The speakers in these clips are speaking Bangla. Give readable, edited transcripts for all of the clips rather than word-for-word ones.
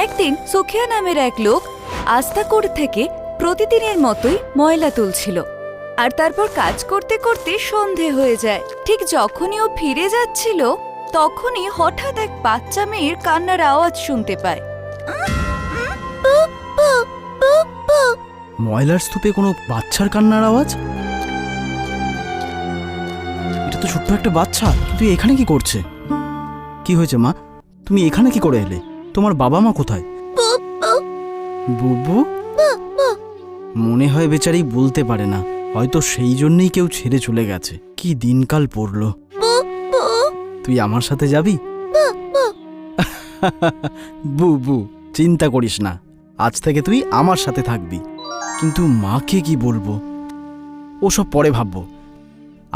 একদিন সুখিয়া নামের এক লোক আস্তাকুড় থেকে প্রতিদিনের মতোই ময়লা তুলছিল। আর তারপর কাজ করতে করতে সন্ধে হয়ে যায়। ঠিক যখনই ও ফিরে যাচ্ছিল তখনই হঠাৎ এক বাচ্চা মেয়ের কান্নার আওয়াজ শুনতে পায়। ময়লার স্তূপে কোনো বাচ্চার কান্নার আওয়াজ? এটা তো ছোট্ট একটা বাচ্চা, কিন্তু এখানে কি করছে? কি হয়েছে মা, তুমি এখানে কি করে এলে? তোমার বাবা মা কোথায়? বুবু? মনে হয় বেচারি বলতে পারে না, হয়তো সেই জন্যই কেউ ছেড়ে চলে গেছে। কি দিনকাল পড়লো। তুই আমার সাথে যাবি? বুবু, চিন্তা করিস না, আজ থেকে তুই আমার সাথে থাকবি। কিন্তু মাকে কি বলবো? ওসব পরে ভাববো,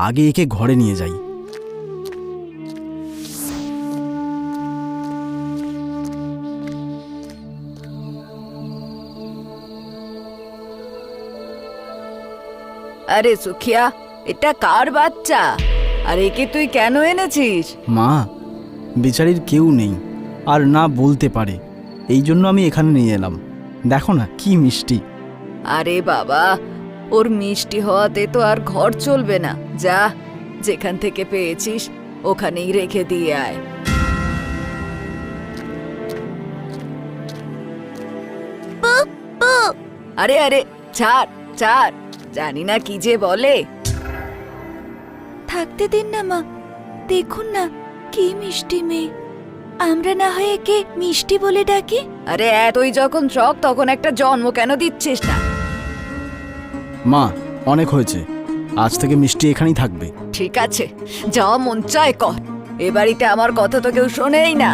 আগে একে ঘরে নিয়ে যাই। আরে সুখিয়া, এটা কার বাচ্চা? আর একে তুই কেন এনেছিস? মা, বেচারির কেউ নেই আর না বলতে পারে, এই জন্য আমি এখানে নিয়ে এলাম। দেখো না কি মিষ্টি। আরে বাবা, ওর মিষ্টি হওয়াতে তো আর ঘর চলবে না। যা, যেখান থেকে পেয়েছিস ওখানেই রেখে দিয়ে আয়। আরে আরে, ছাড় ছাড়, জানি না কি যে বলে। থাকতে দিন না মা, দেখুন না কি মিষ্টি মেয়ে। আমরা না হয় একে মিষ্টি বলে ডাকি। আরে এতই যখন শখ, তখন একটা জন্ম কেন দিচ্ছিস না? মা, অনেক হয়েছে, আজ থেকে মিষ্টি এখানেই থাকবে। ঠিক আছে, যা মন চায় কর। এ বাড়িতে আমার কথা তো কেউ শোনেই না।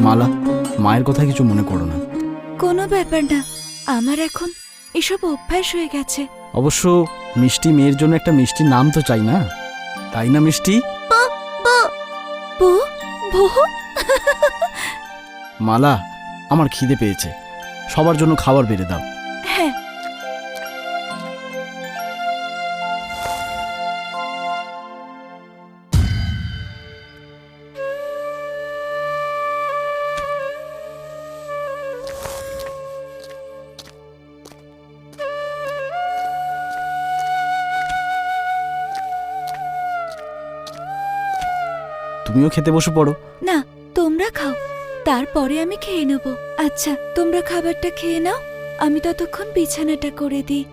মালা, মায়ের কথা কিছু মনে করো না। কোনো ব্যাপার না, আমার এখন এসব অভ্যাস হয়ে গেছে। অবশ্য মিষ্টি মেয়ের জন্য একটা মিষ্টি নাম তো চাই না, তাই না মিষ্টি? মালা, আমার খিদে পেয়েছে, সবার জন্য খাবার বেড়ে দাও। হ্যাঁ। তুমিও খেতে বসে পড়ো। না, তোমরা খাও, তারপরে আমি খেয়ে নেব। আচ্ছা, তোমরা খাবারটা খেয়ে নাও, আমি ততক্ষণ বিছানাটা করে দিই।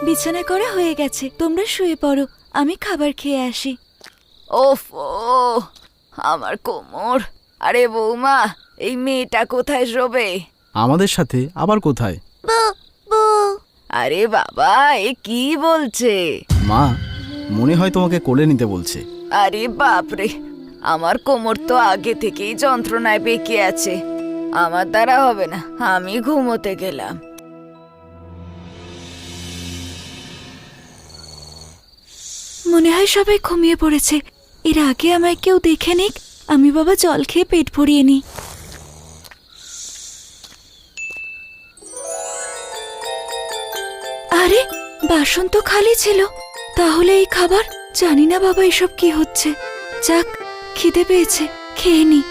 বিছানা করা হয়ে গেছে, তোমরা শুয়ে পড়ো, আমি খাবার খেয়ে আসি। ওফ, আমার কোমর। আরে বৌমা, এই মেয়েটা কোথায় শোবে? আমাদের সাথে আবার কোথায়? আরে বাবা, এ কি বলছে? মা, মনে হয় তোমাকে কোলে নিতে বলছে। আরে বাপরে, আমার কোমর তো আগে থেকেই যন্ত্রণায় বেঁকে আছে, আমার দ্বারা হবে না, আমি ঘুমোতে গেলাম। মনে হয় সবাই ঘুমিয়ে পড়েছে। এর আগে আমায় কেউ দেখে নিক, আমি বাবা জল খেয়ে পেট ভরিয়ে নিই। আরে, বাসন তো খালি ছিল, তাহলে এই খাবার? জানি না বাবা এসব কি হচ্ছে। যাক, খিদে পেয়েছে, খেয়ে নি।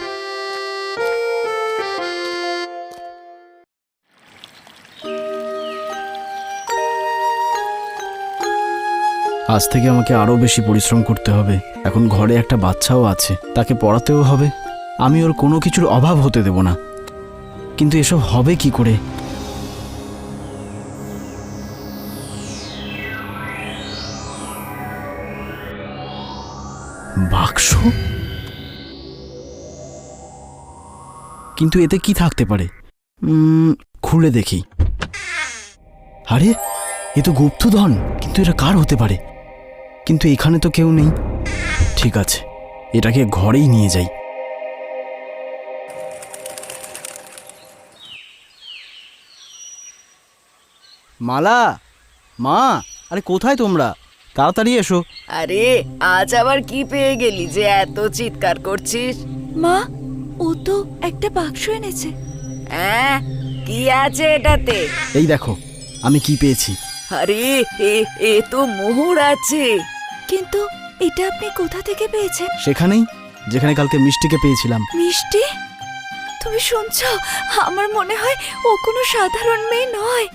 আজ থেকে আমাকে আরো বেশি পরিশ্রম করতে হবে। এখন ঘরে একটা বাচ্চাও আছে, তাকে পড়াতেও হবে। আমি ওর কোনো কিছুর অভাব হতে দেব না। কিন্তু এসব হবে কি করে? বাক্স? কিন্তু এতে কি থাকতে পারে? খুলে দেখি। আরে, এ তো গুপ্তধন, কিন্তু এটা কার হতে পারে? কিন্তু এখানে তো কেউ নেই। ঠিক আছে, এটাকে ঘরেই নিয়ে যাই। মালা, মা, আরে কোথায় তোমরা? তাড়াতাড়ি এসো। আরে, আজ আবার কি পেয়ে গেলি যে এত চিৎকার করছিস? মা, ও তো একটা বাক্স এনেছে। হ্যাঁ, কি আছে এটাতে? এই দেখো, আমি কি পেয়েছি। আরে এ তো মোহর আছে। কিন্তু এটা আপনি কোথা থেকে পেয়েছেন? সেখানেই, যেখানে কালকে মিষ্টিকে পেয়েছিলাম। মিষ্টি, তুমি শুনছো? আমার মনে হয় ও কোনো সাধারণ মেয়ে নয়।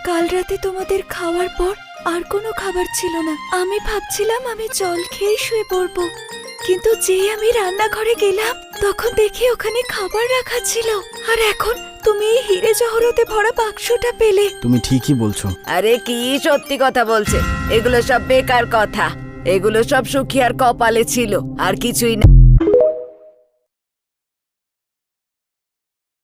কাল রাতে তোমাদের খাওয়ার পর আর কোনো খাবার ছিল না। আমি ভাবছিলাম আমি জল খেয়েই শুয়ে পড়বো, কিন্তু যেই আমি রান্নাঘরে গেলাম তখন দেখি ওখানে খাবার রাখা ছিল। আর এখন তুমি এই হিরে জহরতে ভরা বাক্সটা পেলে। তুমি ঠিকই বলছো। আরে কি সত্যি কথা বলছে? এগুলো সব বেকার কথা। এগুলো সব সুখিয়ার কপালে ছিল, আর কিছুই না।